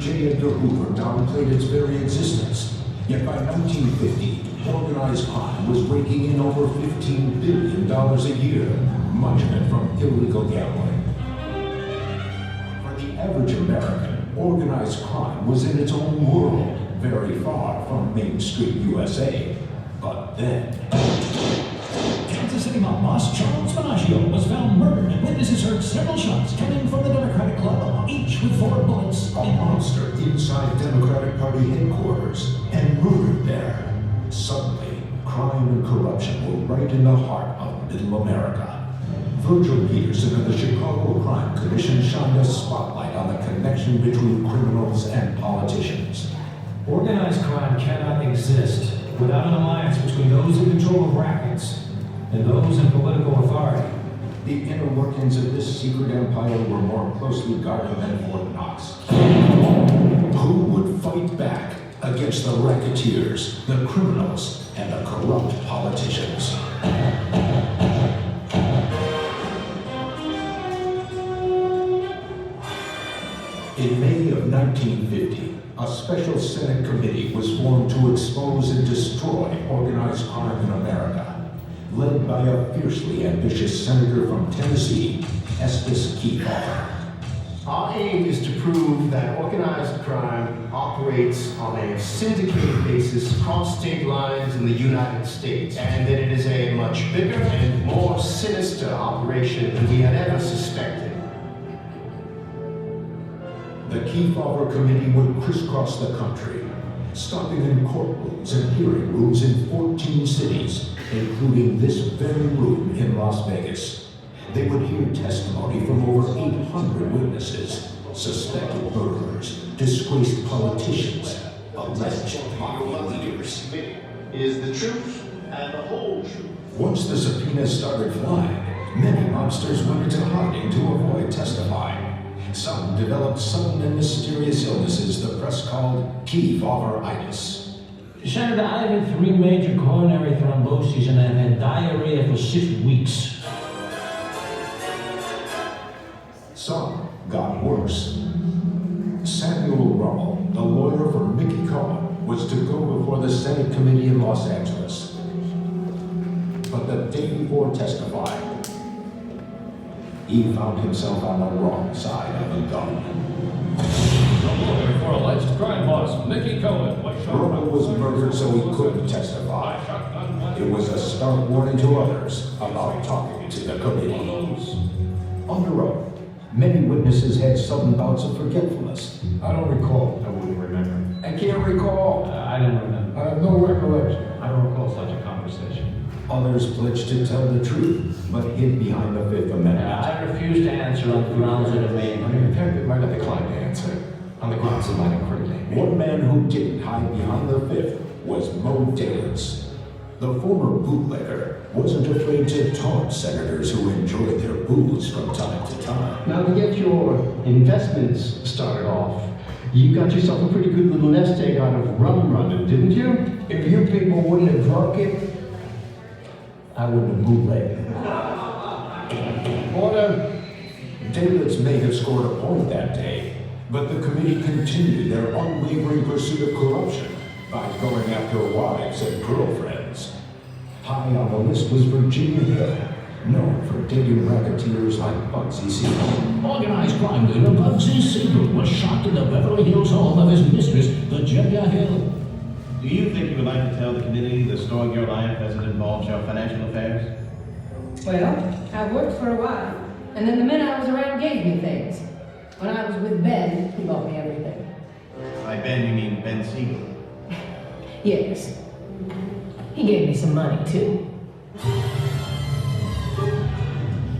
J. Edgar Hoover downplayed its very existence. Yet by 1950, organized crime was raking in over $15 billion a year, much of it from illegal gambling. For the average American, organized crime was in its own world, very far from Main Street, USA. But then... Kansas City mob boss Charles Bellagio was found murdered, and witnesses heard several shots coming from the Democratic Club, each with 4 bullets. A monster inside Democratic Party headquarters and murdered there. Suddenly, crime and corruption were right in the heart of Middle America. Virgil Peterson of the Chicago Crime Commission shined a spotlight on the connection between criminals and politicians. Organized crime cannot exist without an alliance between those in control of rackets and those in political authority. The inner workings of this secret empire were more closely guarded than Fort Knox. Who would fight back against the racketeers, the criminals, and the corrupt politicians? In May of 1950, a special Senate committee was formed to expose and destroy organized crime in America, led by a fiercely ambitious senator from Tennessee, Estes Kefauver. Our aim is to prove that organized crime operates on a syndicated basis across state lines in the United States, and that it is a much bigger and more sinister operation than we had ever suspected. The Kefauver Committee would crisscross the country, stopping in courtrooms and hearing rooms in 14 cities, including this very room in Las Vegas. They would hear testimony from over 800 witnesses, suspected murderers, disgraced politicians, alleged mafia leaders. Is the truth and the whole truth. Once the subpoenas started flying, many mobsters went into hiding to avoid testifying. Some developed sudden and mysterious illnesses the press called Kefauver-itis. Senator, I have had 3 major coronary thromboses and I've had diarrhea for 6 weeks. Some got worse. Samuel Rummel, the lawyer for Mickey Cohen, was to go before the Senate committee in Los Angeles. But the day before testifying, he found himself on the wrong side of a gun. The lawyer for alleged crime boss Mickey Cohen was shot. Rummel was murdered so he couldn't testify. It was a stark warning to others about talking to the committee. Under oath, many witnesses had sudden bouts of forgetfulness. I don't recall. I wouldn't remember. I can't recall. I don't remember. I have no recollection. I don't recall such a conversation. Others pledged to tell the truth, but hid behind the Fifth Amendment. I refuse to answer on the grounds that have made. The detective might have declined to answer on the grounds it might incriminate me. One man who didn't hide behind the Fifth was Mo Dalens. The former bootlegger wasn't afraid to taunt senators who enjoyed their booze from time to time. Now, to get your investments started off, you got yourself a pretty good little nest egg out of rum running, didn't you? If you people wouldn't have drunk it, I wouldn't have bootlegged. Order. Dalens may have scored a point that day, but the committee continued their unwavering pursuit of corruption by going after wives and girlfriends. High on the list was Virginia Hill, known for dating racketeers like Bugsy Siegel. Organized crime leader Bugsy Siegel was shot in the Beverly Hills home of his mistress, Virginia Hill. Do you think you would like to tell the committee the story of your life as it involves your financial affairs? Well, I worked for a while, and then the men I was around gave me things. When I was with Ben, he bought me everything. By Ben, you mean Ben Siegel. Yes. He gave me some money, too.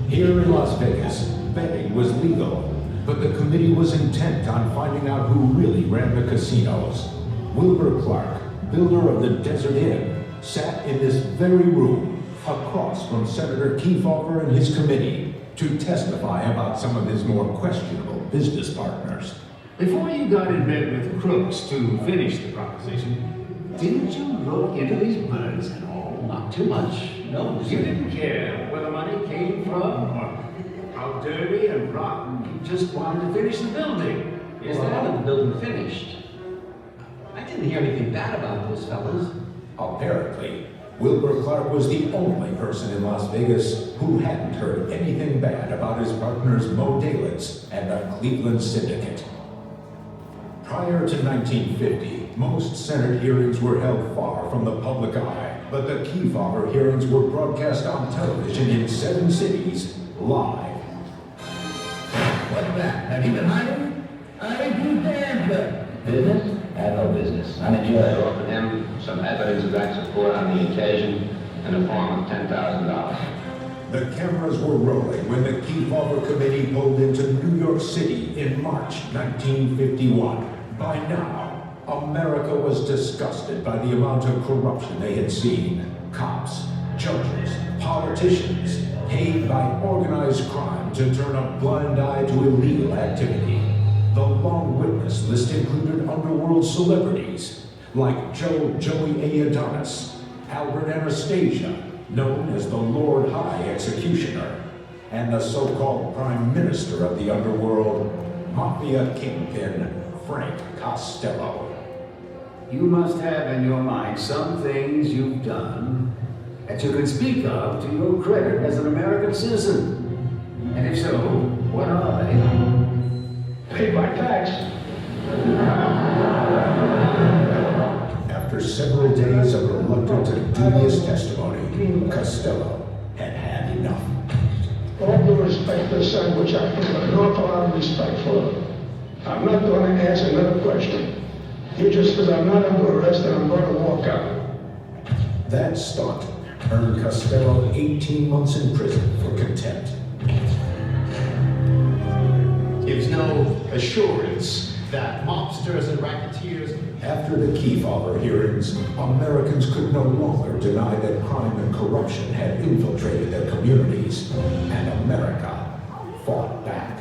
Here in Las Vegas, betting was legal, but the committee was intent on finding out who really ran the casinos. Wilbur Clark, builder of the Desert Inn, sat in this very room across from Senator Kefauver and his committee to testify about some of his more questionable business partners. Before you got in bed with crooks to finish the proposition, didn't you look into these birds at all? Not too much, no. You didn't care where the money came from or how dirty and rotten. You just wanted to finish the building. Is that the building finished? I didn't hear anything bad about those fellas. Apparently, Wilbur Clark was the only person in Las Vegas who hadn't heard anything bad about his partners Mo Dalitz and the Cleveland Syndicate. Prior to 1950, most Senate hearings were held far from the public eye, but the Kefauver hearings were broadcast on television in 7 cities, live. What's that? Have you been hiding? I ain't too damn good. Business? I have no business. I'm a judge. I offered him some evidence of that support on the occasion in the form of $10,000. The cameras were rolling when the Kefauver Committee pulled into New York City in March 1951. By now, America was disgusted by the amount of corruption they had seen. Cops, judges, politicians, paid by organized crime to turn a blind eye to illegal activity. The long witness list included underworld celebrities like Joey A. Adonis, Albert Anastasia, known as the Lord High Executioner, and the so-called Prime Minister of the underworld, Mafia Kingpin Frank Costello. You must have in your mind some things you've done that you can speak of to your credit as an American citizen. And if so, what are they? Paid my tax. After several days of reluctant and dubious testimony, Costello had had enough. All due respect for the son, which I feel an awful lot of respect for. I'm not going to answer another question. You just said I'm not under arrest and I'm going to walk out. That stunt earned Costello 18 months in prison for contempt. Gives no assurance that mobsters and racketeers. After the Kefauver hearings, Americans could no longer deny that crime and corruption had infiltrated their communities, and America fought back.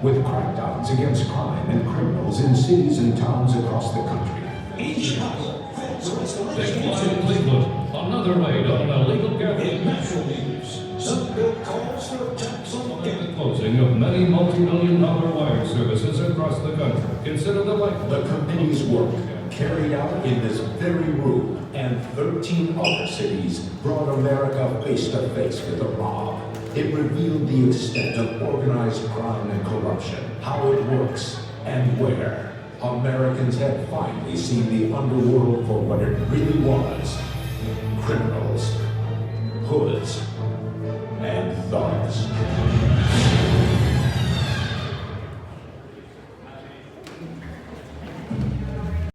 With crackdowns against crime and criminals in cities and towns across the country. Each house. Big line in Cleveland. Another raid on an illegal gambling. In national news, some bill calls for attacks on The closing of many multi-million-dollar wire services across the country. Consider the like. The committee's work, carried out in this very room and 13 other cities, brought America face to face with the mob. It revealed the extent of organized crime and corruption, how it works, and where. Americans had finally seen the underworld for what it really was. Criminals, hoods,